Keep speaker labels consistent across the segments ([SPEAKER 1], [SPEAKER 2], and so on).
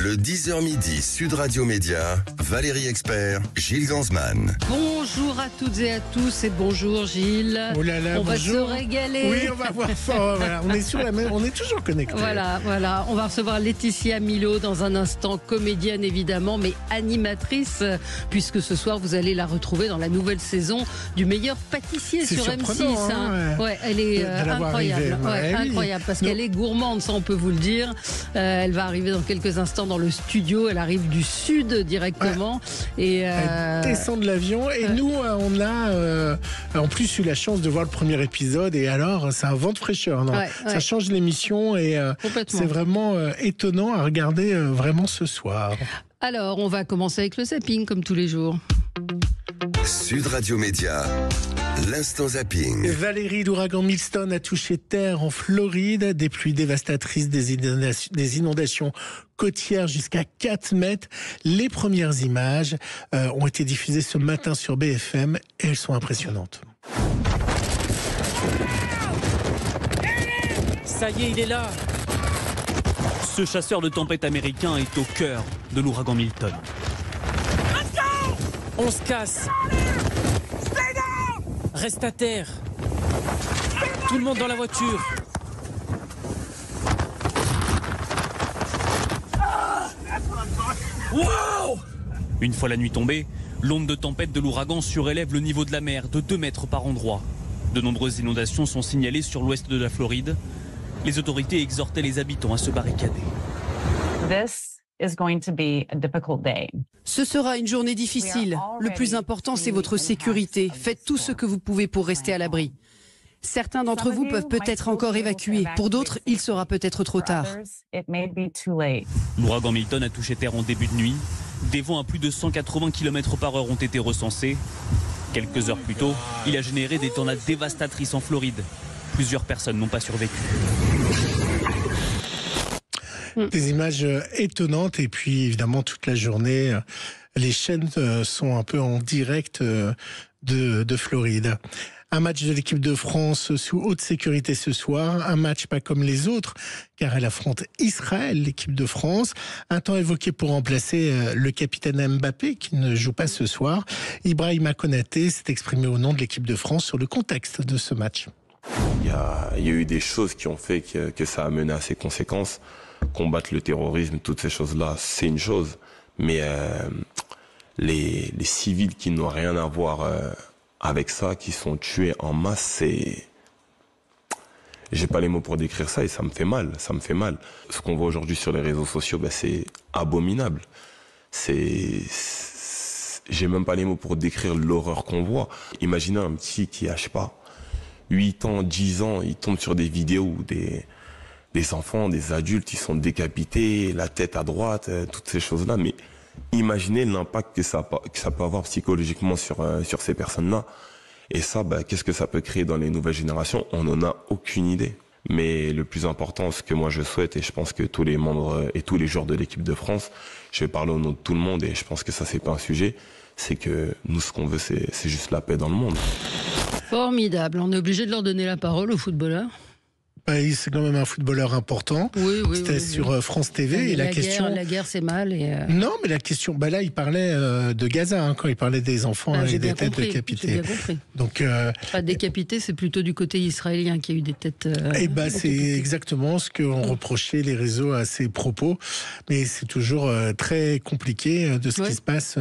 [SPEAKER 1] Le 10h midi, Sud Radio Média, Valérie Expert, Gilles Gansman.
[SPEAKER 2] Bonjour à toutes et à tous et bonjour Gilles.
[SPEAKER 3] Oh là là,
[SPEAKER 2] on
[SPEAKER 3] bonjour.
[SPEAKER 2] va se régaler.
[SPEAKER 3] Oui, on va voir ça. Voilà. On est sur la même, on est toujours connectés.
[SPEAKER 2] Voilà. On va recevoir Laetitia Milo dans un instant, comédienne évidemment, mais animatrice, puisque ce soir vous allez la retrouver dans la nouvelle saison du meilleur pâtissier
[SPEAKER 3] C'est
[SPEAKER 2] sur M6.
[SPEAKER 3] hein.
[SPEAKER 2] Ouais, elle est incroyable. Incroyable, parce qu'elle est gourmande, ça on peut vous le dire. Elle va arriver dans quelques instants dans le studio. Elle arrive du sud directement. Et
[SPEAKER 3] elle descend de l'avion. Et nous, on a en plus eu la chance de voir le premier épisode. Et alors, c'est un vent de fraîcheur. Non ça change l'émission. Et c'est vraiment étonnant à regarder vraiment ce soir.
[SPEAKER 2] Alors, on va commencer avec le zapping, comme tous les jours.
[SPEAKER 1] Sud Radio Média, l'instant zapping.
[SPEAKER 3] Valérie, l'ouragan Milton a touché terre en Floride. Des pluies dévastatrices, des inondations côtières jusqu'à 4 mètres. Les premières images ont été diffusées ce matin sur BFM et elles sont impressionnantes.
[SPEAKER 4] Ça y est, il est là. Ce chasseur de tempête américain est au cœur de l'ouragan Milton. On se casse. Reste à terre. Tout le monde dans la voiture. Wow! Une fois la nuit tombée, l'onde de tempête de l'ouragan surélève le niveau de la mer de 2 mètres par endroit. De nombreuses inondations sont signalées sur l'ouest de la Floride. Les autorités exhortaient les habitants à se barricader.
[SPEAKER 5] Ce sera une journée difficile. Le plus important, c'est votre sécurité. Faites tout ce que vous pouvez pour rester à l'abri. Certains d'entre vous peuvent peut-être encore évacuer. Pour d'autres, il sera peut-être trop tard.
[SPEAKER 4] L'ouragan Milton a touché terre en début de nuit. Des vents à plus de 180 km/h ont été recensés. Quelques heures plus tôt, il a généré des tornades dévastatrices en Floride. Plusieurs personnes n'ont pas survécu.
[SPEAKER 3] Des images étonnantes et puis évidemment toute la journée, les chaînes sont un peu en direct de Floride. Un match de l'équipe de France sous haute sécurité ce soir, un match pas comme les autres car elle affronte Israël, l'équipe de France. Un temps évoqué pour remplacer le capitaine Mbappé qui ne joue pas ce soir. Ibrahima Konaté s'est exprimé au nom de l'équipe de France sur le contexte de ce match.
[SPEAKER 6] Il y a eu des choses qui ont fait que ça a mené à ces conséquences. Combattre le terrorisme, toutes ces choses-là, c'est une chose. Mais les civils qui n'ont rien à voir avec ça, qui sont tués en masse, c'est... J'ai pas les mots pour décrire ça et ça me fait mal. Ce qu'on voit aujourd'hui sur les réseaux sociaux, c'est abominable. J'ai même pas les mots pour décrire l'horreur qu'on voit. Imaginez un petit qui a, 8 ans, 10 ans, il tombe sur des vidéos où des enfants, des adultes, ils sont décapités, la tête à droite, toutes ces choses-là. Mais imaginez l'impact que ça peut avoir psychologiquement sur ces personnes-là. Et ça, qu'est-ce que ça peut créer dans les nouvelles générations? On n'en a aucune idée. Mais le plus important, ce que moi je souhaite, et je pense que tous les membres et tous les joueurs de l'équipe de France, je vais parler au nom de tout le monde, et je pense que ça, c'est pas un sujet, c'est que nous, ce qu'on veut, c'est juste la paix dans le monde.
[SPEAKER 2] Formidable. On est obligé de leur donner la parole aux footballeurs.
[SPEAKER 3] C'est quand même un footballeur important.
[SPEAKER 2] Oui.
[SPEAKER 3] C'était sur France TV. Et la
[SPEAKER 2] guerre, c'est mal.
[SPEAKER 3] Non, mais la question... là, il parlait de Gaza, quand il parlait des enfants et des têtes décapitées.
[SPEAKER 2] J'ai bien compris.
[SPEAKER 3] Donc,
[SPEAKER 2] pas décapité, c'est plutôt du côté israélien qui a eu des têtes...
[SPEAKER 3] c'est exactement ce qu'ont reproché les réseaux à ces propos. Mais c'est toujours très compliqué de ce qui se passe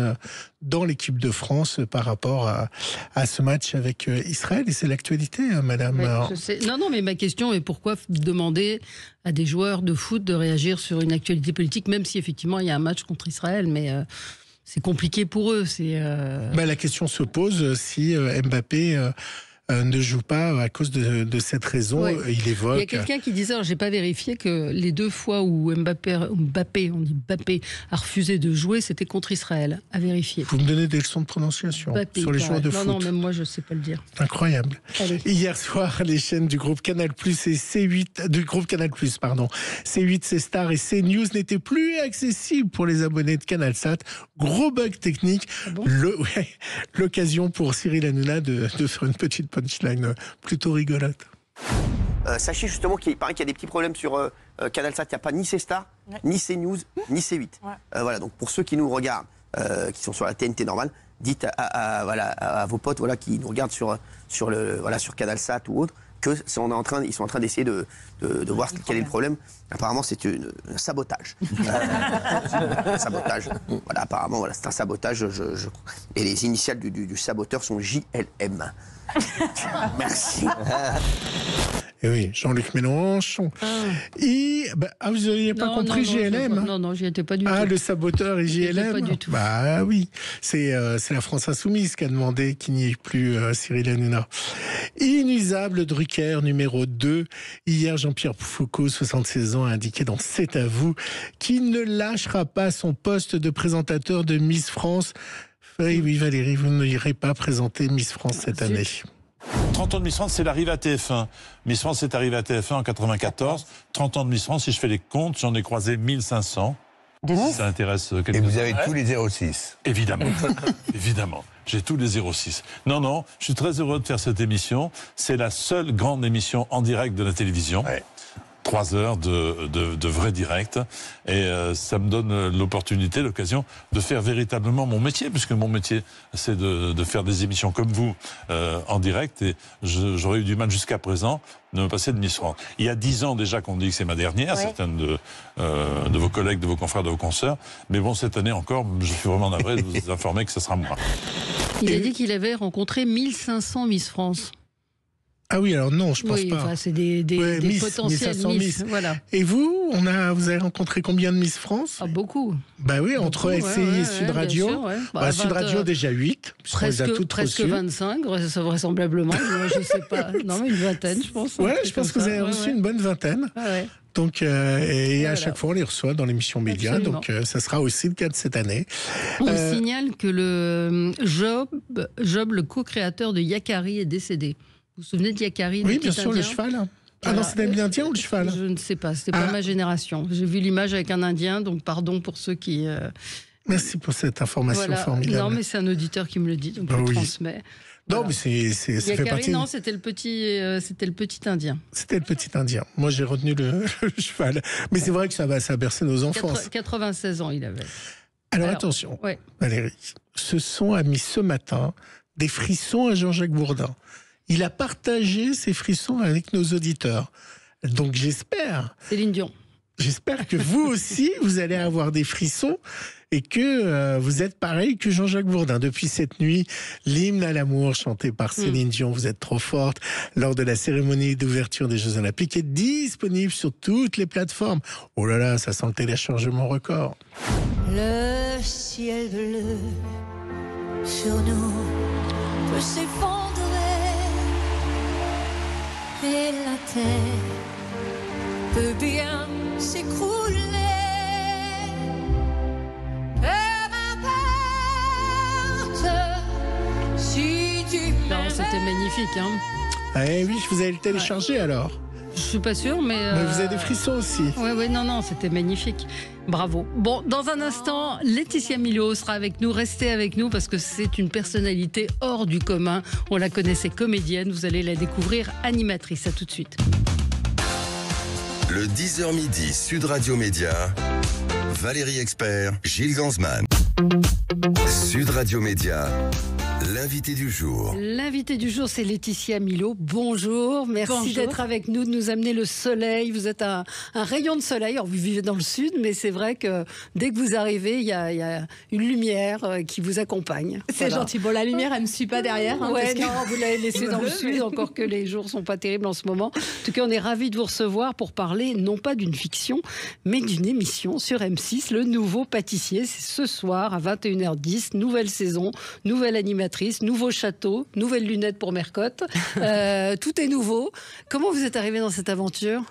[SPEAKER 3] dans l'équipe de France par rapport à ce match avec Israël. Et c'est l'actualité, madame.
[SPEAKER 2] Je sais. Non, mais ma question est pourquoi demander à des joueurs de foot de réagir sur une actualité politique, même si effectivement il y a un match contre Israël, mais c'est compliqué pour eux.
[SPEAKER 3] La question se pose si Mbappé ne joue pas à cause de cette raison. Il évoque...
[SPEAKER 2] Il y a quelqu'un qui disait, alors j'ai pas vérifié, que les 2 fois où Mbappé a refusé de jouer, c'était contre Israël. À vérifier.
[SPEAKER 3] Vous me donnez des leçons de prononciation sur les joueurs de foot.
[SPEAKER 2] Non, même moi je sais pas le dire.
[SPEAKER 3] Incroyable.
[SPEAKER 2] Allez.
[SPEAKER 3] Hier soir, les chaînes du groupe Canal+ et C8, C-Star et CNews n'étaient plus accessibles pour les abonnés de CanalSat. Gros bug technique.
[SPEAKER 2] Ah bon
[SPEAKER 3] L'occasion pour Cyril Hanouna de faire une petite punchline plutôt rigolote.
[SPEAKER 7] Sachez justement qu'il paraît qu'il y a des petits problèmes sur CanalSat. Il n'y a pas ni C-Star, ni CNews, ni C8. Voilà, donc pour ceux qui nous regardent, qui sont sur la TNT normale, dites à vos potes qui nous regardent sur CanalSat ou autre, qu'ils sont en train d'essayer de voir quel est le problème. Apparemment, c'est un sabotage. Un sabotage. Voilà, apparemment, c'est un sabotage. Et les initiales du saboteur sont JLM. Merci.
[SPEAKER 3] Et oui, Jean-Luc Mélenchon. Vous n'aviez pas compris JLM?
[SPEAKER 2] Non, j'y étais pas du tout.
[SPEAKER 3] Le saboteur et JLM?
[SPEAKER 2] Pas du tout.
[SPEAKER 3] Bah oui, c'est la France Insoumise qui a demandé qu'il n'y ait plus Cyril Hanouna. Inusable Drucker, numéro 2. Hier, Jean-Pierre Foucault, 76 ans, a indiqué dans C'est à vous qu'il ne lâchera pas son poste de présentateur de Miss France. Oui, Valérie, vous n'irez pas présenter Miss France cette année.
[SPEAKER 8] 30 ans de Miss France, c'est l'arrivée à TF1. Miss France est arrivée à TF1 en 94. 30 ans de Miss France, si je fais les comptes, j'en ai croisé 1500. Si ça intéresse quelqu'un.
[SPEAKER 9] Et vous avez tous les 06.
[SPEAKER 8] Évidemment. Évidemment. J'ai tous les 06. Non, je suis très heureux de faire cette émission. C'est la seule grande émission en direct de la télévision. 3 heures de vrai direct. Et ça me donne l'opportunité, l'occasion de faire véritablement mon métier, puisque mon métier, c'est de faire des émissions comme vous en direct. Et j'aurais eu du mal jusqu'à présent de me passer de Miss France. Il y a 10 ans déjà qu'on dit que c'est ma dernière, certaines de vos collègues, de vos confrères, de vos consoeurs. Mais bon, cette année encore, je suis vraiment navré de vous informer que ce sera moi.
[SPEAKER 2] Il a dit qu'il avait rencontré 1500 Miss France.
[SPEAKER 3] Ah oui, alors non, je pense pas.
[SPEAKER 2] C'est des potentiels Miss. Voilà.
[SPEAKER 3] Et vous, vous avez rencontré combien de Miss France?
[SPEAKER 2] Beaucoup.
[SPEAKER 3] Bah oui, entre LCI et Sud Radio. Sud Radio déjà 8.
[SPEAKER 2] Presque 25, vraisemblablement. Je ne sais pas. Non, mais une vingtaine, je pense.
[SPEAKER 3] Je pense que vous avez reçu une bonne vingtaine. Donc, à chaque fois, on les reçoit dans l'émission Média. Absolument. Donc, ça sera aussi le cas de cette année.
[SPEAKER 2] On signale que le Job, le co-créateur de Yakari, est décédé. Vous vous souvenez de Yakari?
[SPEAKER 3] Oui, bien sûr, le cheval. Non, c'était l'Indien ou le cheval?
[SPEAKER 2] Je ne sais pas, c'était pas ma génération. J'ai vu l'image avec un Indien, donc pardon pour ceux qui...
[SPEAKER 3] Merci pour cette information formidable.
[SPEAKER 2] Non, mais c'est un auditeur qui me le dit, donc je le transmets.
[SPEAKER 3] Non, mais ça fait partie...
[SPEAKER 2] Non, c'était le petit Indien.
[SPEAKER 3] C'était le petit Indien. Moi, j'ai retenu le cheval. Mais c'est vrai que ça a bercé nos enfances.
[SPEAKER 2] 96 ans, il avait.
[SPEAKER 3] Alors attention, Valérie. Ce son a mis ce matin des frissons à Jean-Jacques Bourdin. Il a partagé ses frissons avec nos auditeurs. Donc j'espère...
[SPEAKER 2] Céline Dion.
[SPEAKER 3] J'espère que vous aussi, vous allez avoir des frissons et que vous êtes pareil que Jean-Jacques Bourdin. Depuis cette nuit, l'hymne à l'amour chanté par Céline Dion, Vous êtes trop forte, lors de la cérémonie d'ouverture des Jeux Olympiques, est disponible sur toutes les plateformes. Oh là là, ça sent le téléchargement record.
[SPEAKER 10] Le ciel bleu sur nous peut s'effondrer et la terre peut bien s'écrouler. Peu m'importe si tu m'aimes.
[SPEAKER 2] Non, c'était magnifique, hein.
[SPEAKER 3] Eh oui, vous allez le télécharger alors.
[SPEAKER 2] Je suis pas sûre, mais
[SPEAKER 3] vous avez des frissons aussi.
[SPEAKER 2] Oui, non, c'était magnifique. Bravo. Bon, dans un instant, Laetitia Milhaud sera avec nous. Restez avec nous parce que c'est une personnalité hors du commun. On la connaissait comédienne, vous allez la découvrir animatrice. À tout de suite.
[SPEAKER 1] Le 10h midi, Sud Radio Média, Valérie Expert, Gilles Gansman. Sud Radio Média, l'invité du jour.
[SPEAKER 2] L'invité du jour, c'est Laetitia Milhaud. Bonjour, merci d'être avec nous, de nous amener le soleil. Vous êtes un rayon de soleil. Alors, vous vivez dans le sud, mais c'est vrai que dès que vous arrivez, il y a une lumière qui vous accompagne.
[SPEAKER 5] C'est gentil. Bon, la lumière, elle ne me suit pas derrière.
[SPEAKER 2] Hein, non, vous l'avez laissée dans le sud, encore que les jours ne sont pas terribles en ce moment. En tout cas, on est ravis de vous recevoir pour parler, non pas d'une fiction, mais d'une émission sur M6, Le Nouveau Pâtissier. C'est ce soir à 21h10, nouvelle saison, nouvelle animatrice, nouveau château, nouvelles lunettes pour Mercotte. Tout est nouveau. Comment vous êtes arrivé dans cette aventure ?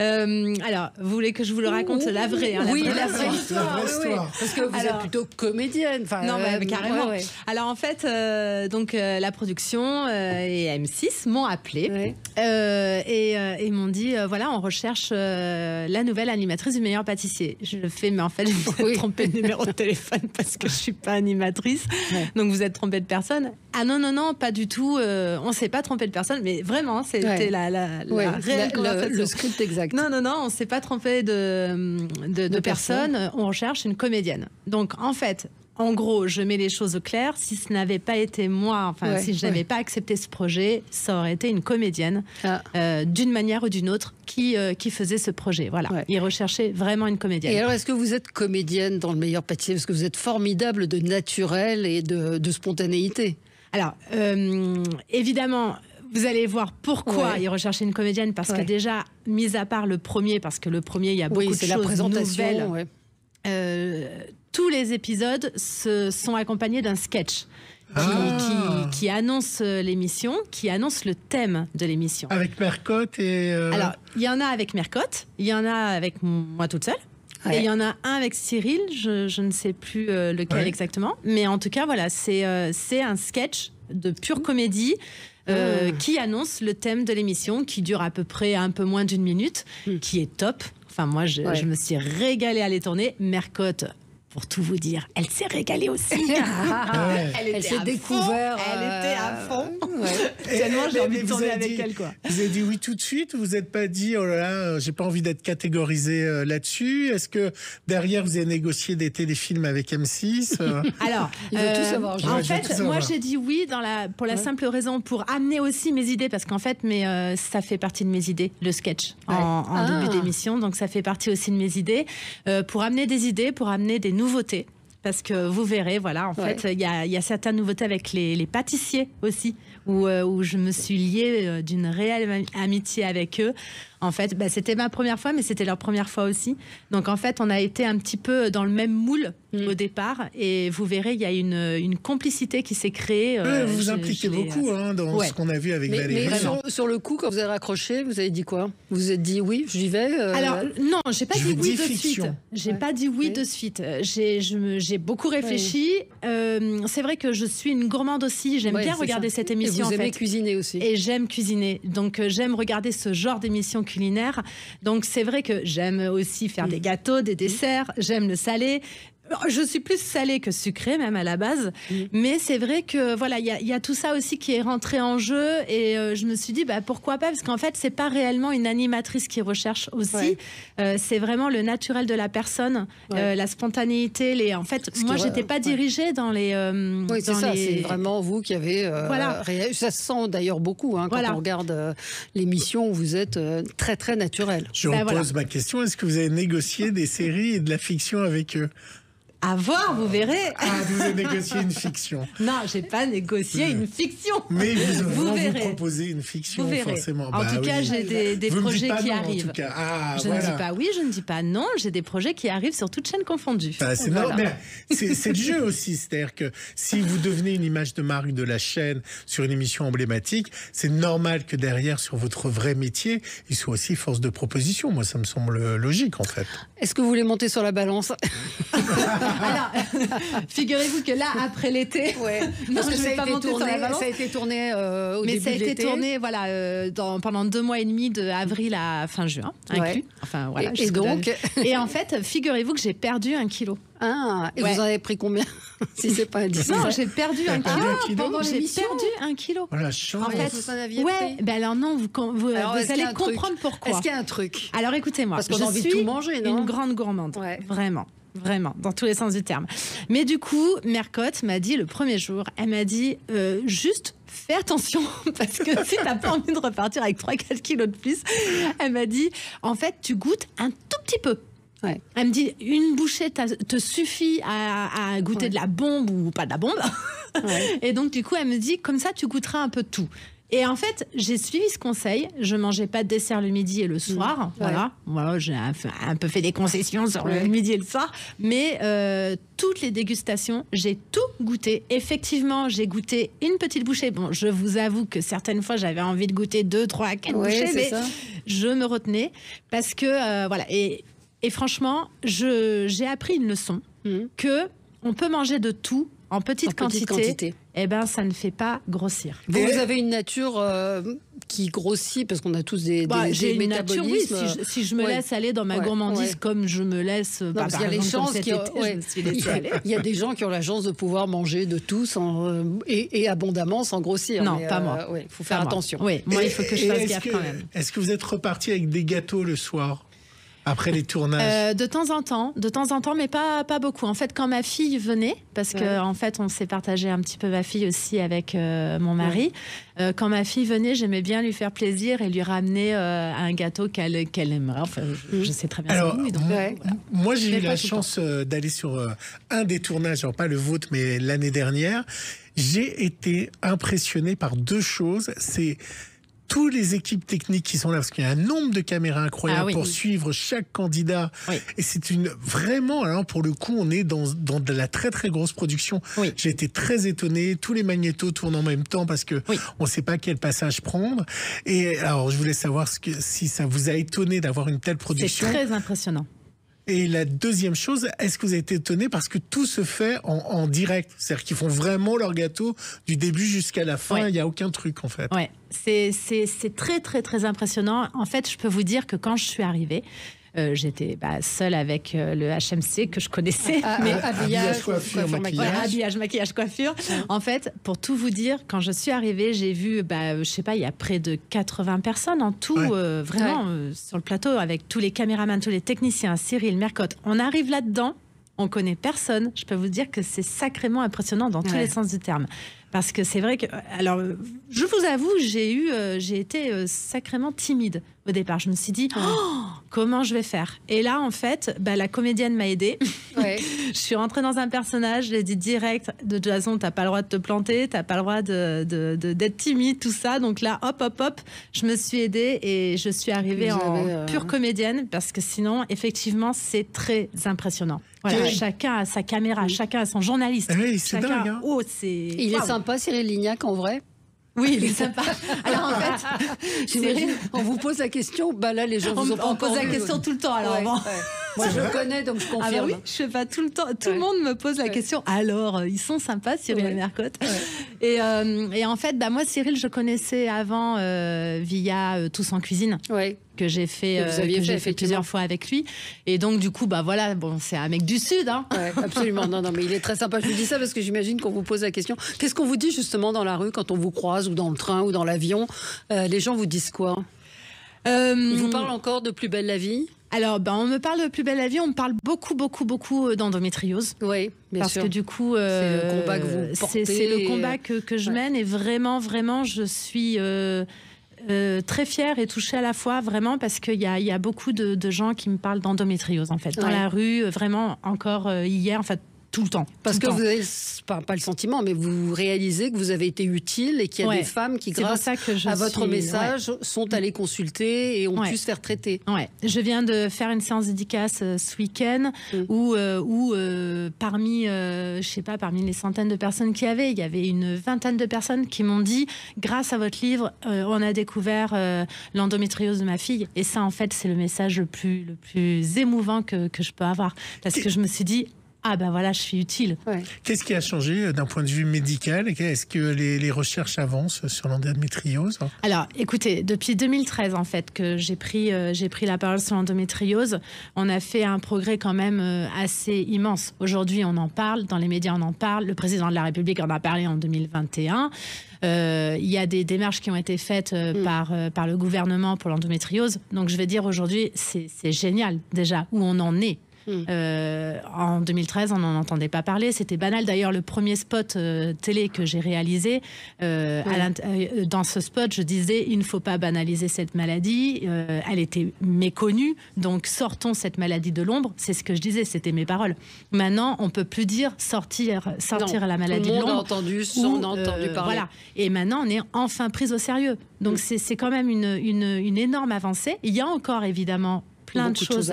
[SPEAKER 11] Alors, vous voulez que je vous le raconte la vraie
[SPEAKER 2] Oui,
[SPEAKER 11] vraie
[SPEAKER 2] la vraie
[SPEAKER 3] histoire.
[SPEAKER 2] histoire. Parce que vous êtes plutôt comédienne. Enfin,
[SPEAKER 11] non, mais carrément.
[SPEAKER 2] Ouais.
[SPEAKER 11] Alors, en fait, la production et M6 m'ont appelé et m'ont dit voilà, on recherche la nouvelle animatrice du meilleur pâtissier. Je le fais, mais en fait, je me suis trompée de numéro de téléphone parce que je suis pas animatrice. Donc, vous êtes trompée de personne. Ah non, pas du tout. On s'est pas trompé de personne, mais vraiment, c'était la réelle conversation.
[SPEAKER 2] Le script exact.
[SPEAKER 11] Non, on s'est pas trompé de personne. On recherche une comédienne. Donc, en fait, en gros, je mets les choses au clair. Si ce n'avait pas été moi, si je n'avais pas accepté ce projet, ça aurait été une comédienne, d'une manière ou d'une autre, qui faisait ce projet. Voilà. Ils recherchaient vraiment une comédienne.
[SPEAKER 2] Et alors, est-ce que vous êtes comédienne dans le meilleur pâtissier? Parce que vous êtes formidable de naturel et de spontanéité.
[SPEAKER 11] Alors, évidemment, vous allez voir pourquoi ils recherchaient une comédienne, parce que déjà, mis à part le premier, parce que le premier, il y a beaucoup de choses
[SPEAKER 2] la présentation,
[SPEAKER 11] nouvelles. Tous les épisodes sont accompagnés d'un sketch qui annonce l'émission, qui annonce le thème de l'émission.
[SPEAKER 3] Avec Mercotte et...
[SPEAKER 11] Alors, il y en a avec Mercotte, il y en a avec moi toute seule. Et il y en a un avec Cyril, je ne sais plus lequel exactement. Mais en tout cas, voilà, c'est un sketch de pure comédie qui annonce le thème de l'émission, qui dure à peu près un peu moins d'1 minute, qui est top. Enfin, moi, je me suis régalée à les tourner. Mercotte, pour tout vous dire, elle s'est régalée aussi. Elle s'est découverte. Elle était à fond. Tellement j'ai envie de tourner avec elle, quoi.
[SPEAKER 3] Vous avez dit oui tout de suite, ou vous n'êtes pas dit oh là là, j'ai pas envie d'être catégorisé là-dessus? Est-ce que derrière vous avez négocié des téléfilms avec M6?
[SPEAKER 11] Alors,
[SPEAKER 2] il veut tout savoir.
[SPEAKER 11] En fait, moi j'ai dit oui pour la simple raison, pour amener aussi mes idées, parce qu'en fait, ça fait partie de mes idées, le sketch en début d'émission, donc ça fait partie aussi de mes idées, pour amener des idées, pour amener des nouveautés. Parce que vous verrez, voilà, en fait, il y a certaines nouveautés avec les pâtissiers aussi, où je me suis liée d'une réelle amitié avec eux. En fait, c'était ma première fois, mais c'était leur première fois aussi. Donc, en fait, on a été un petit peu dans le même moule au départ. Et vous verrez, il y a une complicité qui s'est créée.
[SPEAKER 3] Vous vous impliquez beaucoup dans ce qu'on a vu avec Valérie.
[SPEAKER 2] Mais sur le coup, quand vous avez raccroché, vous avez dit quoi? Vous vous êtes dit oui, j'y vais
[SPEAKER 11] Alors, non, j'ai pas dit oui de suite. J'ai pas dit oui de suite. J'ai beaucoup réfléchi. C'est vrai que je suis une gourmande aussi. J'aime bien regarder cette émission.
[SPEAKER 2] Et vous aimez cuisiner aussi.
[SPEAKER 11] Et j'aime cuisiner. Donc, j'aime regarder ce genre d'émission culinaire. Donc c'est vrai que j'aime aussi faire des gâteaux, des desserts, j'aime le salé. Je suis plus salée que sucrée, même à la base. Mais c'est vrai que voilà, il y a tout ça aussi qui est rentré en jeu. Et je me suis dit, pourquoi pas? Parce qu'en fait, c'est pas réellement une animatrice qui recherche aussi. C'est vraiment le naturel de la personne, la spontanéité. En fait, moi, j'étais pas dirigée dans les.
[SPEAKER 2] C'est vraiment vous qui avez. Ça se sent d'ailleurs beaucoup quand on regarde l'émission où vous êtes très très naturel.
[SPEAKER 3] Je repose ma question. Est-ce que vous avez négocié des séries et de la fiction avec eux?
[SPEAKER 11] À voir, vous verrez.
[SPEAKER 3] Vous avez négocié une fiction.
[SPEAKER 11] Non, j'ai pas négocié une fiction.
[SPEAKER 3] Mais vous
[SPEAKER 11] verrez.
[SPEAKER 3] Proposez une fiction,
[SPEAKER 11] vous verrez.
[SPEAKER 3] Forcément.
[SPEAKER 11] En tout cas, j'ai des projets qui arrivent.
[SPEAKER 3] En tout cas.
[SPEAKER 11] Je ne dis pas oui, je ne dis pas non. J'ai des projets qui arrivent sur toute chaîne confondue.
[SPEAKER 3] C'est normal. C'est le jeu aussi. C'est-à-dire que si vous devenez une image de marque de la chaîne sur une émission emblématique, c'est normal que derrière, sur votre vrai métier, il soit aussi force de proposition. Moi, ça me semble logique, en fait.
[SPEAKER 2] Est-ce que vous voulez monter sur la balance?
[SPEAKER 11] Alors, figurez-vous que là, après l'été,
[SPEAKER 2] parce que ça a été tourné au début de l'été. Mais ça a été tourné,
[SPEAKER 11] pendant 2 mois et demi, de avril à fin juin, inclus. Enfin, voilà.
[SPEAKER 2] Et donc,
[SPEAKER 11] et en fait, figurez-vous que j'ai perdu 1 kilo.
[SPEAKER 2] Et vous en avez pris combien? Si c'est pas indiscret.
[SPEAKER 11] Non, j'ai perdu 1 kilo.
[SPEAKER 2] J'ai perdu
[SPEAKER 11] 1 kilo.
[SPEAKER 3] Oh la chance.
[SPEAKER 11] En fait,
[SPEAKER 2] vous en aviez pris.
[SPEAKER 11] Alors non, vous allez comprendre pourquoi.
[SPEAKER 2] Est-ce qu'il y a un truc?
[SPEAKER 11] Alors écoutez-moi,
[SPEAKER 2] parce qu'on a envie de tout manger, non?
[SPEAKER 11] Une grande gourmande, vraiment, dans tous les sens du terme. Mais du coup, Mercotte m'a dit le premier jour, elle m'a dit juste fais attention, parce que si t'as pas envie de repartir avec 3-4 kilos de plus, elle m'a dit en fait tu goûtes un tout petit peu. Elle me dit une bouchée te suffit à goûter de la bombe ou pas de la bombe. Et donc du coup elle me dit comme ça tu goûteras un peu de tout. Et en fait, j'ai suivi ce conseil. Je mangeais pas de dessert le midi et le soir. Voilà, j'ai un peu fait des concessions sur le midi et le soir. Mais toutes les dégustations, j'ai tout goûté. Effectivement, j'ai goûté une petite bouchée. Bon, je vous avoue que certaines fois, j'avais envie de goûter 2, 3, 4 bouchées, mais je me retenais parce que voilà. Et franchement, j'ai appris une leçon que on peut manger de tout en petite quantité. Eh ben, ça ne fait pas grossir.
[SPEAKER 2] Vous avez une nature qui grossit parce qu'on a tous des métabolismes.
[SPEAKER 11] Nature, oui, si je me laisse aller dans ma gourmandise comme je me laisse.
[SPEAKER 2] Non, parce qu'il y a les chances il y a des gens qui ont la chance de pouvoir manger de tout et abondamment sans grossir.
[SPEAKER 11] Non, pas moi.
[SPEAKER 2] Il faut faire attention.
[SPEAKER 11] Oui, moi, il faut que je fasse gaffe quand même.
[SPEAKER 3] Est-ce que vous êtes reparti avec des gâteaux le soir? Après les tournages
[SPEAKER 11] de temps en temps, mais pas beaucoup. En fait, quand ma fille venait, parce que en fait, on s'est partagé un petit peu ma fille aussi avec mon mari. Quand ma fille venait, j'aimais bien lui faire plaisir et lui ramener un gâteau qu'elle aimerait. Enfin, je sais très bien.
[SPEAKER 3] Alors, moi, j'ai eu la chance d'aller sur un des tournages, alors pas le vôtre, mais l'année dernière. J'ai été impressionné par 2 choses. C'est toutes les équipes techniques qui sont là, parce qu'il y a un nombre de caméras incroyable pour suivre chaque candidat. Et c'est vraiment, alors pour le coup, on est dans de la très très grosse production. J'ai été très étonné. Tous les magnétos tournent en même temps parce que on ne sait pas quel passage prendre. Et alors, je voulais savoir si ça vous a étonné d'avoir une telle production.
[SPEAKER 11] C'est très impressionnant.
[SPEAKER 3] Et la deuxième chose, est-ce que vous avez été étonné parce que tout se fait en direct? C'est-à-dire qu'ils font vraiment leur gâteau du début jusqu'à la fin, il n'y a aucun truc en fait.
[SPEAKER 11] Ouais, c'est très très très impressionnant. En fait, je peux vous dire que quand je suis arrivée, j'étais seule avec le HMC que je connaissais.
[SPEAKER 3] Habillage, coiffure, maquillage.
[SPEAKER 11] Habillage, maquillage, coiffure. En fait, pour tout vous dire, quand je suis arrivée, j'ai vu, je sais pas, il y a près de 80 personnes en tout, vraiment, sur le plateau, avec tous les caméramans, tous les techniciens, Cyril, Mercotte. On arrive là-dedans, on connaît personne. Je peux vous dire que c'est sacrément impressionnant dans tous les sens du terme. Parce que c'est vrai que, alors, je vous avoue, j'ai été sacrément timide au départ. Je me suis dit, comment je vais faire? Et là, en fait, la comédienne m'a aidée. Je suis rentrée dans un personnage, je l'ai dit direct, de toute façon, t'as pas le droit de te planter, t'as pas le droit d'être timide, tout ça. Donc là, hop, je me suis aidée et je suis arrivée en pure comédienne, parce que sinon, effectivement, c'est très impressionnant. Voilà, chacun a sa caméra, chacun a son journaliste.
[SPEAKER 3] C'est dingue, hein.
[SPEAKER 2] Il est sympa, Cyril Lignac, en vrai?
[SPEAKER 11] Oui, il est sympa. Alors en fait,
[SPEAKER 2] Cyril, on vous pose la question, là les gens vous ont pas
[SPEAKER 11] pose la question tout le temps. Alors
[SPEAKER 2] moi je le connais, donc je confirme.
[SPEAKER 11] Oui, je sais pas tout le temps. Tout le monde me pose la question. Alors ils sont sympas, Cyril et Mercotte. Et en fait, moi Cyril, je connaissais avant via Tous en cuisine. Que j'ai fait, plusieurs fois avec lui. Et donc, du coup, c'est un mec du Sud. Hein.
[SPEAKER 2] Absolument. Non, mais il est très sympa. Je vous dis ça parce que j'imagine qu'on vous pose la question. Qu'est-ce qu'on vous dit justement dans la rue quand on vous croise, ou dans le train, ou dans l'avion? Les gens vous disent quoi? Ils vous parlent encore de Plus belle la vie?
[SPEAKER 11] Alors, on me parle de Plus belle la vie, on me parle beaucoup d'endométriose.
[SPEAKER 2] Oui, bien
[SPEAKER 11] sûr. Parce que du coup,
[SPEAKER 2] c'est le combat que vous portez.
[SPEAKER 11] C'est le combat que je mène, et vraiment, je suis... très fière et touchée à la fois, vraiment, parce qu'il y a beaucoup de gens qui me parlent d'endométriose, en fait, dans la rue, vraiment, encore hier, en fait, tout le temps.
[SPEAKER 2] Parce que vous avez, pas le sentiment, mais vous réalisez que vous avez été utile et qu'il y a des femmes qui, grâce à votre message, sont allées consulter et ont pu se faire traiter.
[SPEAKER 11] Je viens de faire une séance dédicace ce week-end où parmi les centaines de personnes qu'il y avait une vingtaine de personnes qui m'ont dit, grâce à votre livre, on a découvert l'endométriose de ma fille. Et ça, en fait, c'est le message le plus émouvant que je peux avoir. Parce que je me suis dit, je suis utile.
[SPEAKER 3] Qu'est-ce qui a changé d'un point de vue médical? Est-ce que les recherches avancent sur l'endométriose?
[SPEAKER 11] Alors, écoutez, depuis 2013, en fait, que j'ai pris la parole sur l'endométriose, on a fait un progrès quand même assez immense. Aujourd'hui, on en parle, dans les médias, on en parle. Le président de la République en a parlé en 2021. Il y a des démarches qui ont été faites par le gouvernement pour l'endométriose. Donc, je vais dire aujourd'hui, c'est génial, déjà, où on en est. En 2013, on n'en entendait pas parler. C'était banal. D'ailleurs, le premier spot télé que j'ai réalisé, dans ce spot, je disais il ne faut pas banaliser cette maladie. Elle était méconnue, donc sortons cette maladie de l'ombre. C'est ce que je disais, c'était mes paroles. Maintenant, on peut plus dire sortir la maladie de l'ombre.
[SPEAKER 2] On a entendu parler.
[SPEAKER 11] Voilà. Et maintenant, on est enfin prise au sérieux. Donc c'est quand même une énorme avancée. Il y a encore évidemment plein de choses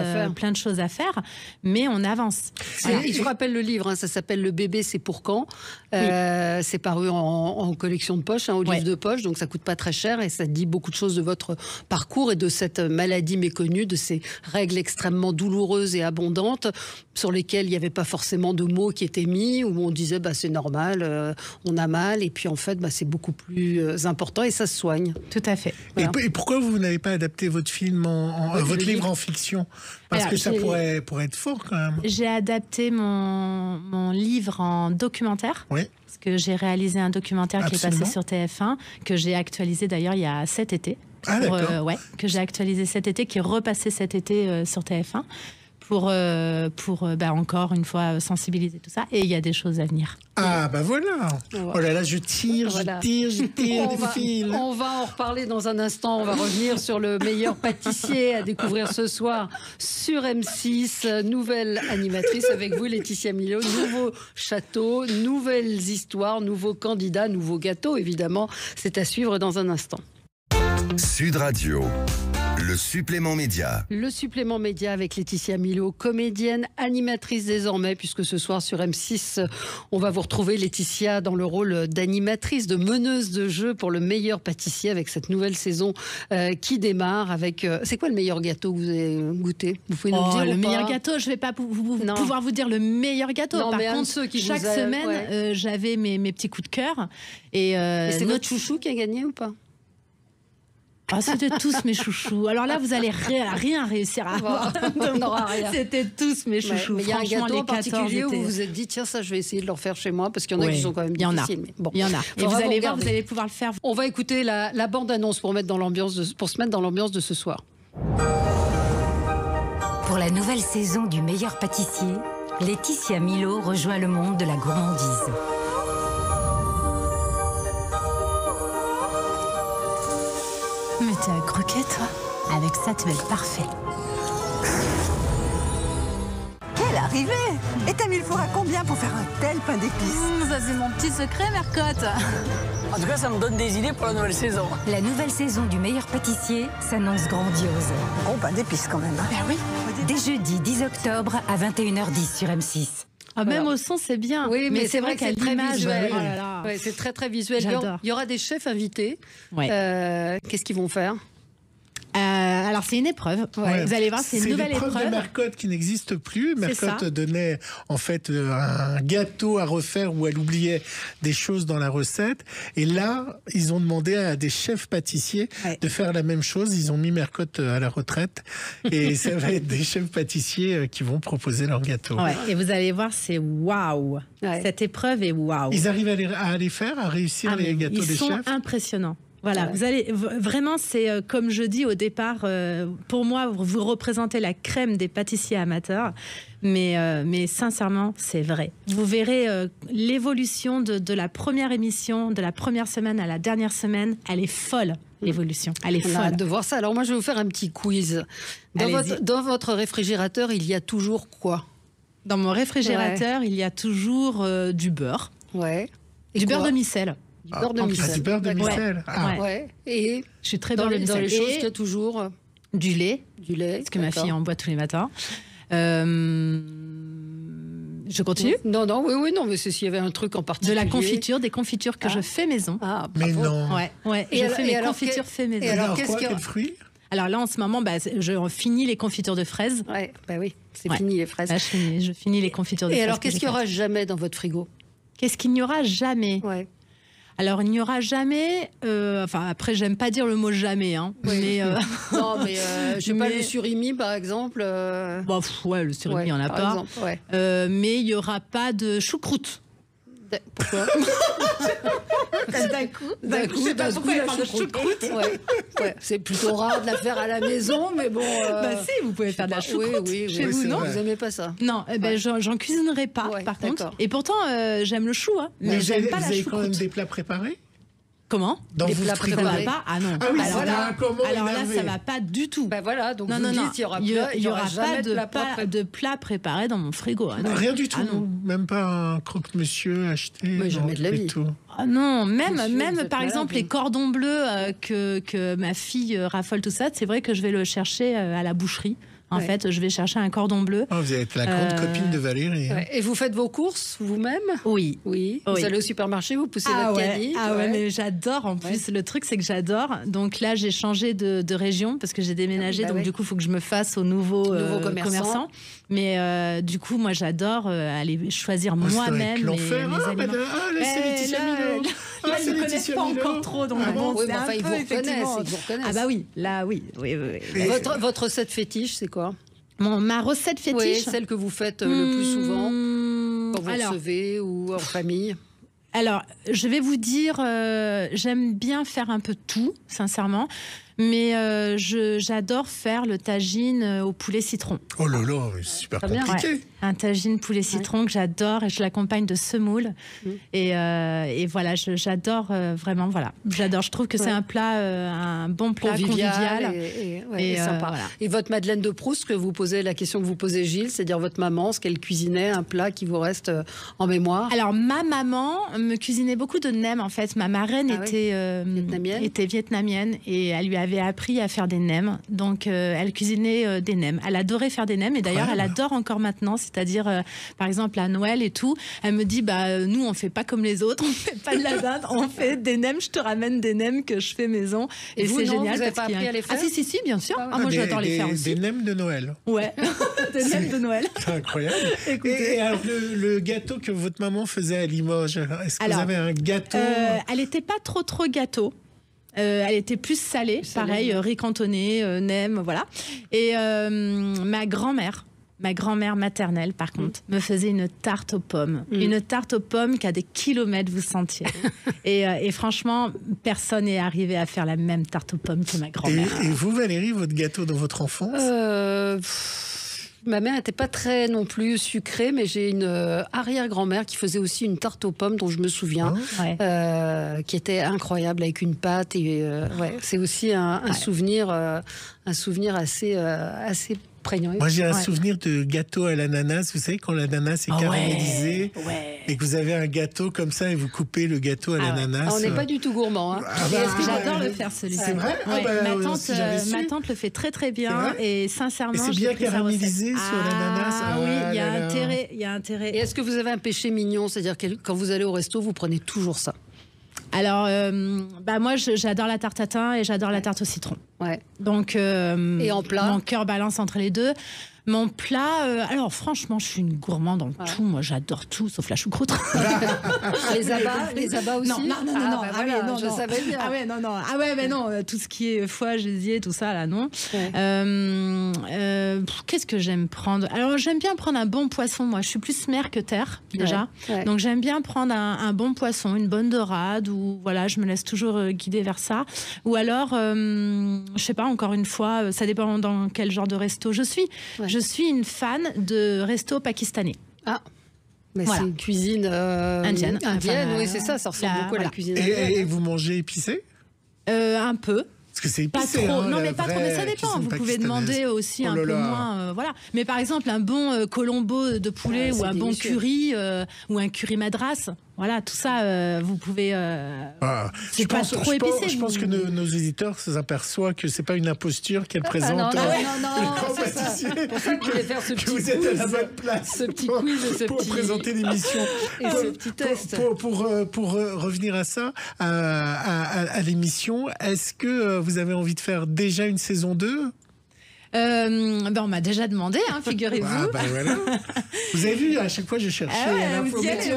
[SPEAKER 11] à faire, mais on avance.
[SPEAKER 2] Voilà. Je vous rappelle le livre, ça s'appelle Le bébé, c'est pour quand. C'est paru en collection de poche, au livre de poche, donc ça coûte pas très cher et ça dit beaucoup de choses de votre parcours et de cette maladie méconnue, de ces règles extrêmement douloureuses et abondantes sur lesquelles il n'y avait pas forcément de mots qui étaient mis, où on disait c'est normal, on a mal, et puis en fait c'est beaucoup plus important et ça se soigne.
[SPEAKER 11] Tout à fait.
[SPEAKER 3] Voilà. Et pourquoi vous n'avez pas adapté votre film, votre livre en fiction? Parce que ça pourrait être fort quand même.
[SPEAKER 11] J'ai adapté mon livre en documentaire. Oui. Parce que j'ai réalisé un documentaire qui est passé sur TF1, que j'ai actualisé d'ailleurs il y a cet été.
[SPEAKER 3] Ah, d'accord.
[SPEAKER 11] Que j'ai actualisé cet été, qui est repassé cet été sur TF1. Pour encore une fois sensibiliser tout ça. Et il y a des choses à venir.
[SPEAKER 3] Ah, voilà. Oh là là, je tire des fils.
[SPEAKER 2] On va en reparler dans un instant. On va revenir sur le meilleur pâtissier à découvrir ce soir sur M6. Nouvelle animatrice avec vous, Laetitia Milhaud. Nouveau château, nouvelles histoires, nouveaux candidats, nouveaux gâteaux, évidemment. C'est à suivre dans un instant.
[SPEAKER 1] Sud Radio. Le supplément média.
[SPEAKER 2] Le supplément média avec Laetitia Milhaud, comédienne, animatrice désormais, puisque ce soir sur M6, on va vous retrouver Laetitia dans le rôle d'animatrice, de meneuse de jeu pour le meilleur pâtissier avec cette nouvelle saison qui démarre avec... c'est quoi le meilleur gâteau que vous avez goûté? Vous pouvez nous le dire
[SPEAKER 11] le meilleur gâteau, je ne vais pas pouvoir vous dire le meilleur gâteau.
[SPEAKER 2] Non,
[SPEAKER 11] par contre, chaque semaine, j'avais mes petits coups de cœur. Et
[SPEAKER 2] c'est notre chouchou qui a gagné ou pas?
[SPEAKER 11] C'était tous mes chouchous. Alors là, vous allez rien réussir à avoir.
[SPEAKER 2] On n'aura rien.
[SPEAKER 11] C'était tous mes chouchous.
[SPEAKER 2] Mais il y a un gâteau en particulier où vous vous êtes dit, tiens, ça, je vais essayer de le refaire chez moi, parce qu'il y en a qui sont quand même difficiles.
[SPEAKER 11] Il y en a. Et vous allez voir, vous allez pouvoir le faire.
[SPEAKER 2] On va écouter la bande-annonce pour se mettre dans l'ambiance de ce soir.
[SPEAKER 12] Pour la nouvelle saison du meilleur pâtissier, Laetitia Milhaud rejoint le monde de la gourmandise.
[SPEAKER 11] Mais t'es à croquer, toi? Avec ça, tu vas être parfait.
[SPEAKER 13] Quelle arrivée! Et t'as mis le four à combien pour faire un tel pain d'épices?
[SPEAKER 11] Ça, c'est mon petit secret, Mercotte.
[SPEAKER 14] En tout cas, ça me donne des idées pour la nouvelle saison.
[SPEAKER 12] La nouvelle saison du meilleur pâtissier s'annonce grandiose.
[SPEAKER 13] Gros pain d'épices quand même.
[SPEAKER 12] Ben oui. Dès jeudi 10 octobre à 21h10 sur M6.
[SPEAKER 11] Même au son, c'est bien.
[SPEAKER 2] Oui, mais c'est vrai que c'est très visuel.
[SPEAKER 11] Oh là là.
[SPEAKER 2] Ouais, c'est très, très visuel.
[SPEAKER 11] J'adore.
[SPEAKER 2] Il y aura des chefs invités. Qu'est-ce qu'ils vont faire?
[SPEAKER 11] Alors, c'est une épreuve. Vous allez voir, c'est une nouvelle épreuve.
[SPEAKER 3] C'est l'épreuve de Mercotte qui n'existe plus. Mercotte donnait en fait un gâteau à refaire où elle oubliait des choses dans la recette. Et là, ils ont demandé à des chefs pâtissiers de faire la même chose. Ils ont mis Mercotte à la retraite. Et ça va être des chefs pâtissiers qui vont proposer leur gâteau.
[SPEAKER 11] Et vous allez voir, c'est waouh. Cette épreuve est waouh.
[SPEAKER 3] Ils arrivent à les faire, à réussir les gâteaux des chefs?
[SPEAKER 11] Ils sont impressionnants. Voilà, vous allez vraiment, c'est comme je dis au départ, pour moi, vous représentez la crème des pâtissiers amateurs, mais sincèrement, c'est vrai. Vous verrez l'évolution de la première émission, de la première semaine à la dernière semaine, elle est folle. L'évolution, elle est folle.
[SPEAKER 2] On a hâte de voir ça. Alors moi, je vais vous faire un petit quiz. Dans votre réfrigérateur, il y a toujours quoi?
[SPEAKER 11] Dans mon réfrigérateur, il y a toujours du beurre.
[SPEAKER 2] Et
[SPEAKER 11] du beurre de micelle.
[SPEAKER 2] Du beurre de micelle.
[SPEAKER 3] Du beurre de micelle.
[SPEAKER 2] Et
[SPEAKER 11] je suis très
[SPEAKER 2] dans les
[SPEAKER 11] micelle.
[SPEAKER 2] choses qu'il y a toujours
[SPEAKER 11] du lait.
[SPEAKER 2] Parce
[SPEAKER 11] que ma fille en boit tous les matins. Je continue?
[SPEAKER 2] Non, oui, non, mais c'est s'il y avait un truc en particulier.
[SPEAKER 11] De la confiture, des confitures que je fais maison.
[SPEAKER 3] Mais non.
[SPEAKER 11] Je fais mes confitures fait maison.
[SPEAKER 3] Et alors, quel fruit?
[SPEAKER 11] Alors là, en ce moment, je finis les confitures de fraises.
[SPEAKER 2] Oui, c'est fini les fraises.
[SPEAKER 11] Là, je finis les confitures de fraises.
[SPEAKER 2] Et alors, qu'est-ce qu'il n'y aura jamais dans votre frigo?
[SPEAKER 11] Qu'est-ce qu'il n'y aura jamais? Alors, il n'y aura jamais... après, j'aime pas dire le mot jamais. Mais,
[SPEAKER 2] non, mais je sais pas, le surimi, par exemple.
[SPEAKER 11] Le surimi, il n'y en a pas. Mais il n'y aura pas de choucroute.
[SPEAKER 2] Pourquoi?
[SPEAKER 11] D'un coup, la choucroute.
[SPEAKER 2] Ouais. C'est plutôt rare de la faire à la maison, mais bon.
[SPEAKER 11] Si, vous pouvez faire de la choucroute chez vous, non?
[SPEAKER 2] Vous n'aimez pas ça?
[SPEAKER 11] Non, j'en cuisinerai pas, par contre. Et pourtant, j'aime le chou, hein, mais j'aime pas la choucroute.
[SPEAKER 3] Vous avez quand même des plats préparés?
[SPEAKER 11] Comment?
[SPEAKER 3] Dans
[SPEAKER 11] des
[SPEAKER 3] vos
[SPEAKER 11] plats préparés pas? Ah non.
[SPEAKER 3] Ah oui,
[SPEAKER 11] alors là, ça va pas du tout.
[SPEAKER 2] Ben voilà, donc
[SPEAKER 11] non,
[SPEAKER 2] vous dites, il y aura
[SPEAKER 11] pas de plat préparé dans mon frigo.
[SPEAKER 3] Ah, rien du tout. Même pas un croque-monsieur acheté.
[SPEAKER 2] Mais jamais de la vie.
[SPEAKER 11] Ah non, même par exemple les cordons bleus que ma fille raffole tout ça, c'est vrai que je vais le chercher à la boucherie. En fait, je vais chercher un cordon bleu.
[SPEAKER 3] Oh, vous êtes la grande copine de Valérie. Hein.
[SPEAKER 2] Et vous faites vos courses vous-même?
[SPEAKER 11] Oui.
[SPEAKER 2] Vous allez au supermarché, vous poussez votre canif.
[SPEAKER 11] Mais j'adore en plus. Le truc, c'est que j'adore. Donc là, j'ai changé de région parce que j'ai déménagé. Donc du coup, il faut que je me fasse au nouveau commerçant. Mais du coup, moi, j'adore aller choisir moi-même mes aliments. Là, ils ne connaissent pas encore trop. Donc
[SPEAKER 2] ils vous reconnaissent.
[SPEAKER 11] Ah bah oui, là, oui.
[SPEAKER 2] Votre recette fétiche, c'est quoi?
[SPEAKER 11] Ma recette fétiche?
[SPEAKER 2] Oui, celle que vous faites le plus souvent quand vous recevez ou en famille.
[SPEAKER 11] Alors, je vais vous dire, j'aime bien faire un peu tout, sincèrement. Mais j'adore faire le tagine au poulet citron.
[SPEAKER 3] Oh là là, c'est super compliqué.
[SPEAKER 11] Ouais. Un tagine poulet citron que j'adore et je l'accompagne de semoule. Et voilà, j'adore vraiment, voilà. J'adore, je trouve que c'est un plat, un bon plat convivial.
[SPEAKER 2] Et sympa. Voilà. Et votre Madeleine de Proust, que vous posez, la question que vous posez Gilles, c'est-à-dire votre maman, ce qu'elle cuisinait, un plat qui vous reste en mémoire?
[SPEAKER 11] Alors, ma maman me cuisinait beaucoup de nems, en fait. Ma marraine était vietnamienne et elle lui avait appris à faire des nems. Donc, elle cuisinait des nems. Elle adorait faire des nems et d'ailleurs, elle adore encore maintenant. C'est-à-dire, par exemple, à Noël et tout, elle me dit, nous, on fait pas comme les autres, on fait pas de la dinde, on fait des nems, je te ramène des nems que je fais maison. Et
[SPEAKER 2] vous,
[SPEAKER 11] c'est génial.
[SPEAKER 2] Vous n'avez pas appris à les faire?
[SPEAKER 11] Ah si, bien sûr. Moi, j'adore les faire aussi.
[SPEAKER 3] Des nems de Noël.
[SPEAKER 11] Ouais, des nems de Noël.
[SPEAKER 3] C'est incroyable. Et alors, le gâteau que votre maman faisait à Limoges, est-ce que vous avez un gâteau?
[SPEAKER 11] Elle n'était pas trop gâteau. Elle était plus salée, pareil, riz cantonné, nem, voilà. Et ma grand-mère maternelle, par contre, me faisait une tarte aux pommes. Une tarte aux pommes qu'à des kilomètres vous sentiez. et franchement, personne n'est arrivé à faire la même tarte aux pommes que ma grand-mère.
[SPEAKER 3] Et vous, Valérie, votre gâteau dans votre enfance?
[SPEAKER 2] Ma mère n'était pas très non plus sucrée, mais j'ai une arrière-grand-mère qui faisait aussi une tarte aux pommes dont je me souviens, qui était incroyable avec une pâte. Et c'est aussi un souvenir assez prégnant.
[SPEAKER 3] Moi, j'ai un souvenir de gâteau à l'ananas. Vous savez, quand l'ananas est caramélisé et que vous avez un gâteau comme ça et vous coupez le gâteau à l'ananas.
[SPEAKER 2] On n'est pas du tout gourmand. Hein.
[SPEAKER 11] J'adore le faire, celui-ci.
[SPEAKER 3] C'est vrai?
[SPEAKER 11] Ma tante le fait très très bien et sincèrement.
[SPEAKER 3] Et c'est bien caramélisé sur l'ananas.
[SPEAKER 11] Oui, il y a intérêt.
[SPEAKER 2] Et est-ce que vous avez un péché mignon? C'est-à-dire que quand vous allez au resto, vous prenez toujours ça?
[SPEAKER 11] Alors, moi, j'adore la tarte tatin et j'adore la tarte au citron.
[SPEAKER 2] Ouais.
[SPEAKER 11] Donc,
[SPEAKER 2] et en plat,
[SPEAKER 11] mon cœur balance entre les deux. Mon plat, alors franchement, je suis une gourmande dans tout. Moi, j'adore tout, sauf la choucroute.
[SPEAKER 2] Les abats aussi.
[SPEAKER 11] Non.
[SPEAKER 2] Je savais bien.
[SPEAKER 11] Mais non. Tout ce qui est foie, gésier, tout ça, là, non. Qu'est-ce que j'aime prendre? Alors, j'aime bien prendre un bon poisson. Moi, je suis plus mer que terre déjà. Donc, j'aime bien prendre un bon poisson, une bonne dorade, ou voilà, je me laisse toujours guider vers ça. Ou alors, je sais pas. Encore une fois, ça dépend dans quel genre de resto je suis. Je suis une fan de resto pakistanais.
[SPEAKER 2] Ah, mais c'est une cuisine indienne. Oui, c'est ça, ça ressemble beaucoup à la cuisine indienne.
[SPEAKER 3] Et vous mangez épicé?
[SPEAKER 11] Un peu.
[SPEAKER 3] Parce que c'est épicé.
[SPEAKER 11] Pas trop. Non, mais pas trop. Mais ça dépend. Vous pouvez demander aussi un peu moins. Voilà. Mais par exemple, un bon colombo de poulet ou un bon curry ou un curry madras. Voilà, tout ça, vous pouvez. C'est pas trop épicé.
[SPEAKER 3] Je pense que nos éditeurs s'aperçoivent que c'est pas une imposture qu'elle présente.
[SPEAKER 2] Non, c'est pour ça que je voulais faire ce petit quiz.
[SPEAKER 3] Vous êtes à la bonne place.
[SPEAKER 2] Ce petit quiz,
[SPEAKER 3] pour présenter l'émission.
[SPEAKER 2] Et ce petit test.
[SPEAKER 3] Pour revenir à ça, à l'émission, est-ce que vous avez envie de faire déjà une saison 2?
[SPEAKER 11] On m'a déjà demandé, figurez-vous.
[SPEAKER 3] Voilà. Vous avez vu, à chaque fois je cherchais.
[SPEAKER 11] Vous y allez.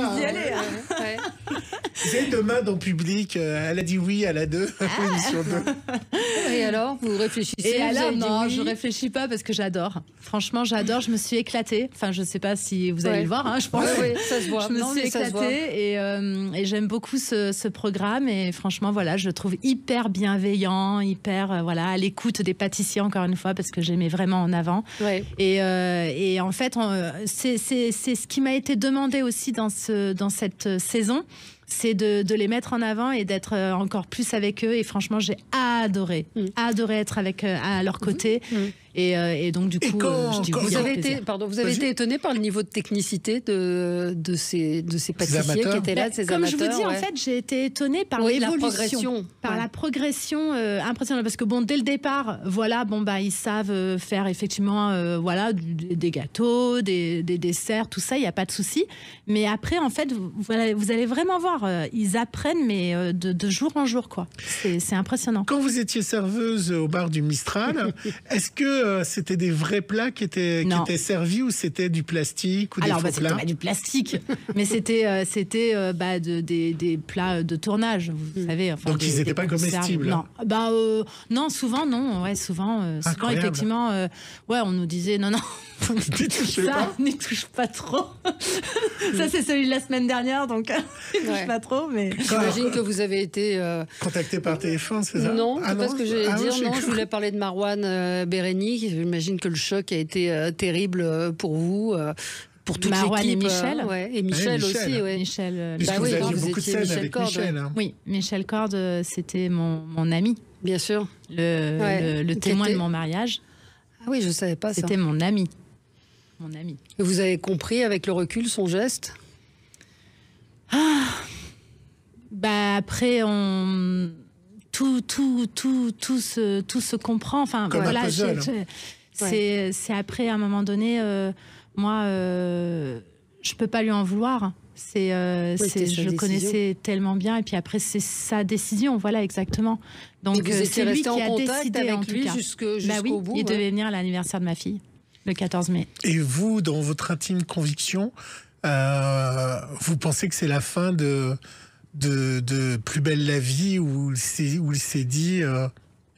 [SPEAKER 3] C'est demain dans Public, elle a dit oui à la 2, émission 2.
[SPEAKER 2] Et alors, vous réfléchissez?
[SPEAKER 11] Et alors,
[SPEAKER 2] avez dit
[SPEAKER 11] non,
[SPEAKER 2] oui.
[SPEAKER 11] je réfléchis pas parce que j'adore. Franchement, j'adore. Je me suis éclatée. Enfin, je sais pas si vous allez le voir, hein, je pense.
[SPEAKER 2] Oui, ça se voit.
[SPEAKER 11] Je me suis éclatée et j'aime beaucoup ce programme. Et franchement, voilà, je le trouve hyper bienveillant, hyper voilà, à l'écoute des pâtissiers, encore une fois, parce que j'ai mis vraiment en avant.
[SPEAKER 2] Ouais.
[SPEAKER 11] Et en fait, c'est ce qui m'a été demandé aussi dans cette saison. C'est de les mettre en avant et d'être encore plus avec eux. Et franchement, j'ai adoré être à leur côté. Et donc, du coup, je dis oui,
[SPEAKER 2] vous avez
[SPEAKER 11] plaisir.
[SPEAKER 2] été étonné par le niveau de technicité de ces pâtissiers qui étaient là, de ces
[SPEAKER 11] comme
[SPEAKER 2] amateurs.
[SPEAKER 11] Je vous dis, en fait, j'ai été étonnée par l'évolution, la progression impressionnante. Parce que bon, dès le départ, voilà, bon bah ils savent faire effectivement, voilà, des gâteaux, des desserts, tout ça, il y a pas de souci. Mais après, en fait, vous allez vraiment voir, ils apprennent, mais de jour en jour, quoi. C'est impressionnant.
[SPEAKER 3] Quand vous étiez serveuse au bar du Mistral, est-ce que c'était des vrais plats qui étaient servis ou c'était du plastique ou des faux plats?
[SPEAKER 11] C'était pas du plastique, mais c'était des plats de tournage, vous savez. Enfin,
[SPEAKER 3] donc ils n'étaient pas comestibles?
[SPEAKER 11] Non, non, souvent non. Ouais, souvent effectivement, on nous disait non. N'y touche pas trop. Ça c'est celui de la semaine dernière, donc n'y touche pas trop. Mais
[SPEAKER 2] j'imagine que vous avez été
[SPEAKER 3] contacté par téléphone, c'est ça?
[SPEAKER 2] Non, c'est pas ce que j'allais dire. Non, je voulais parler de Marwan Béréni. J'imagine que le choc a été terrible pour vous. Pour toute l'équipe.
[SPEAKER 11] Marwan et Michel.
[SPEAKER 2] Et Michel aussi. Ouais.
[SPEAKER 11] Michel.
[SPEAKER 3] Vous aviez beaucoup de scènes avec Michel. Hein.
[SPEAKER 11] Oui, Michel Corde, c'était mon ami.
[SPEAKER 2] Bien sûr.
[SPEAKER 11] Le témoin de mon mariage.
[SPEAKER 2] Ah oui, je savais pas ça.
[SPEAKER 11] C'était mon ami. Mon ami.
[SPEAKER 2] Et vous avez compris avec le recul son geste?
[SPEAKER 11] Après, tout se comprend. Enfin,
[SPEAKER 3] comme
[SPEAKER 11] voilà,
[SPEAKER 3] c'est
[SPEAKER 11] après, à un moment donné, moi, je peux pas lui en vouloir. Je connaissais tellement bien, et puis après, c'est sa décision, voilà, exactement. Donc, c'est lui qui a décidé, en tout cas.
[SPEAKER 2] Jusqu'au bout.
[SPEAKER 11] Il devait venir à l'anniversaire de ma fille, le 14 mai.
[SPEAKER 3] Et vous, dans votre intime conviction, vous pensez que c'est la fin de Plus belle la vie, où il s'est dit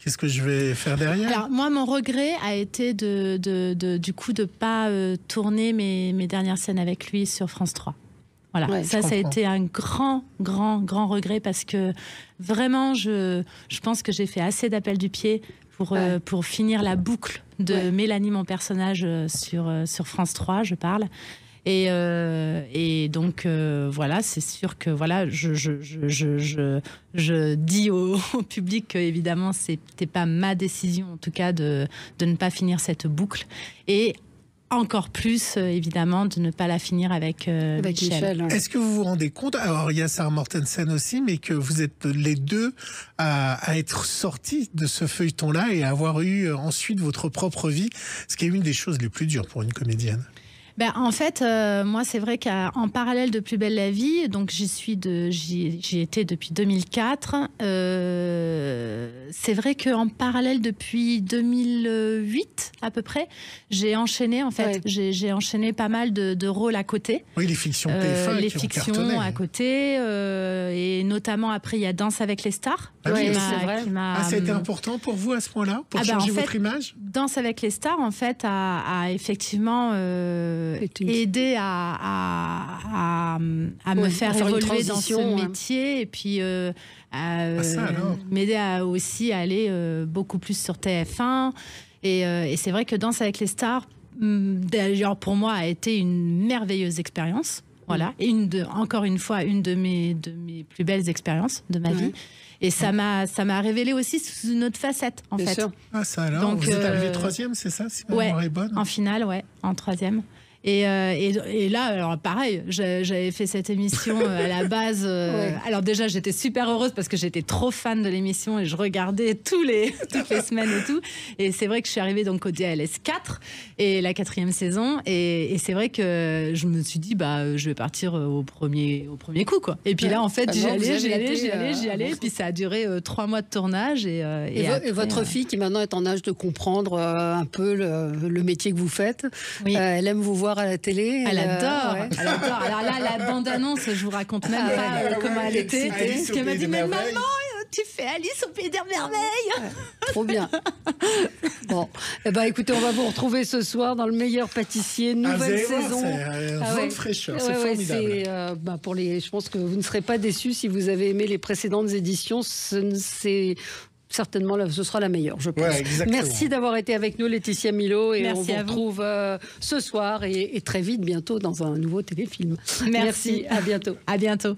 [SPEAKER 3] qu'est-ce que je vais faire derrière?
[SPEAKER 11] Alors moi, mon regret a été du coup de pas tourner mes dernières scènes avec lui sur France 3. Voilà, ça a été un grand regret, parce que vraiment, je pense que j'ai fait assez d'appels du pied pour finir la boucle de Mélanie, mon personnage, sur France 3, je parle. Et donc voilà, c'est sûr que voilà, je dis au public que évidemment c'était pas ma décision, en tout cas de ne pas finir cette boucle, et encore plus évidemment de ne pas la finir avec Michel.
[SPEAKER 3] Est-ce que vous vous rendez compte, alors il y a Sarah Mortensen aussi, mais que vous êtes les deux à être sortis de ce feuilleton-là et à avoir eu ensuite votre propre vie, ce qui est une des choses les plus dures pour une comédienne?
[SPEAKER 11] En fait, moi, c'est vrai qu'en parallèle de Plus belle la vie, donc j'y étais depuis 2004. C'est vrai qu'en parallèle, depuis 2008 à peu près, j'ai enchaîné, en fait. J'ai enchaîné pas mal de rôles à côté.
[SPEAKER 3] Oui, les fictions TF1
[SPEAKER 11] les
[SPEAKER 3] qui ont
[SPEAKER 11] fictions
[SPEAKER 3] cartonné.
[SPEAKER 11] à côté, et notamment après, il y a Danse avec les stars.
[SPEAKER 3] Ah oui,
[SPEAKER 2] c'est vrai.
[SPEAKER 3] Ça a été important pour vous à ce point-là, pour changer votre image?
[SPEAKER 11] Danse avec les stars, en fait, a effectivement aidé à me faire évoluer dans ce métier, et puis m'aider aussi à aller beaucoup plus sur TF1. Et c'est vrai que Danse avec les stars, d'ailleurs pour moi, a été une merveilleuse expérience. Voilà, et encore une fois, une de mes plus belles expériences de ma vie. Et ça m'a révélé aussi sous une autre facette, en fait.
[SPEAKER 3] Sûr. Ah, ça alors. Donc, vous êtes arrivé troisième, c'est ça, si ma mémoire est bonne?
[SPEAKER 11] En finale, en troisième. Et là, alors pareil, j'avais fait cette émission à la base. Alors déjà, j'étais super heureuse parce que j'étais trop fan de l'émission et je regardais toutes les semaines et tout. Et c'est vrai que je suis arrivée donc au DLS 4 et la 4e saison. Et c'est vrai que je me suis dit, je vais partir au premier coup, quoi. Et puis là, en fait, j'y allais. Et puis ça a duré 3 mois de tournage. Et
[SPEAKER 2] votre fille, qui maintenant est en âge de comprendre un peu le métier que vous faites, elle aime vous voir voir à la télé.
[SPEAKER 11] Elle adore.
[SPEAKER 2] Ouais.
[SPEAKER 11] Elle adore. Alors là, la bande-annonce, je vous raconte même pas comment elle était. Parce qu'elle m'a dit, mais maman, tu fais Alice au pays des merveilles.
[SPEAKER 2] Trop bien. Bon, eh ben, écoutez, on va vous retrouver ce soir dans Le Meilleur Pâtissier, nouvelle saison.
[SPEAKER 3] C'est un vent de fraîcheur, c'est formidable.
[SPEAKER 2] Je pense que vous ne serez pas déçus si vous avez aimé les précédentes éditions. C'est certainement, ce sera la meilleure, je pense.
[SPEAKER 3] Ouais,
[SPEAKER 2] merci d'avoir été avec nous, Laetitia Milot, et
[SPEAKER 11] merci
[SPEAKER 2] on vous retrouve ce soir et très vite, bientôt, dans un nouveau téléfilm.
[SPEAKER 11] Merci.
[SPEAKER 2] À bientôt.
[SPEAKER 11] À bientôt.